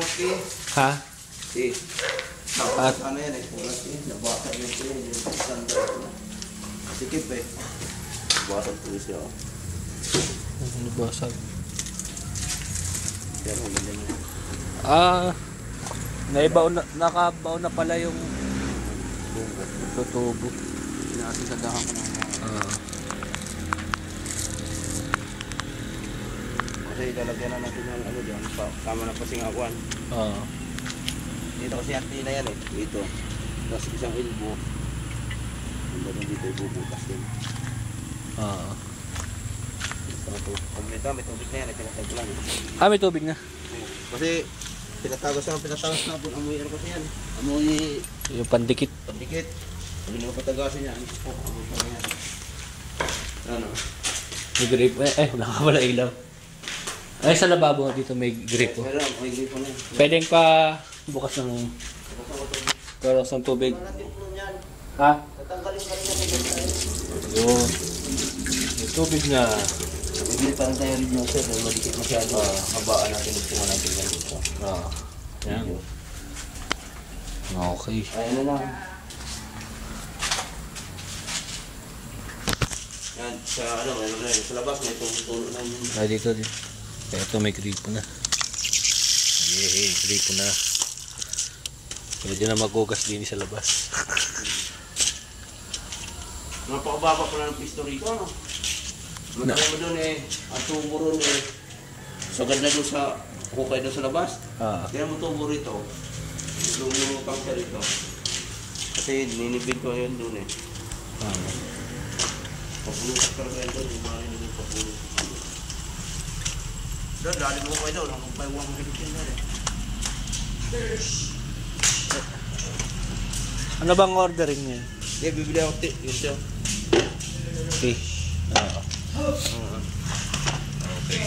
Ski. Ha? Ski. At Ano yan eh, pula ski. Nabasag yung ski, yung standard na. Sikip eh. Nabasag po siya. nabasag. Pero maganda niya. Nakabaw na pala yung tutubo. Pinakasisagahan ko ng mga. Kasi ilalagyan na natin yung ano dyan. Tama na pasingakuan. Dito kasi antina yan eh. Dito. Tapos isang ilbo. Ang bagay dito ibubutas din. Pag may tubig na yan, pinatag lang. May tubig na. Kasi pinatagos na doon. Amoy ano kasi yan. Amoy Yung pandikit. pandikit. Pag hindi mo patagasin yan, amoy pa yan. Ano? May grape. Wala ka pala ilaw. Ay, sa lababo dito may grape. Meron, may gripo na yan. Pwedeng pa bukas ng tubig. Ha? Tatanggalin ka rin natin. Yun. May tubig na. Bibili pa rin tayo rin yung sir. Madikit masyado. Habaan natin. Nagpunga natin yan dito. Yan. Okay. Ay, ano lang. Yan, sa ano, mayroon na yun. Sa labas, may tulo na yun. Dito. Ito may gripo na. Gripo na. Pwede na magugas din sa labas. Napakababa pala ng pisto rito, ano? Matay mo doon eh, ang tubo ron eh. Sagad na doon sa, hukay doon sa labas. Kaya mo tubo rito. Lumulutang siya rito. Kasi ninibig ko yun doon eh. Papulutak ka rin doon, yung mga ninibig papulutak. Doon, lalim mo kayo doon, ang magpaiwang mo hilikin na rin. Ano bang ordering niya? Hindi, bibili ako yun siya. Fish. Okay.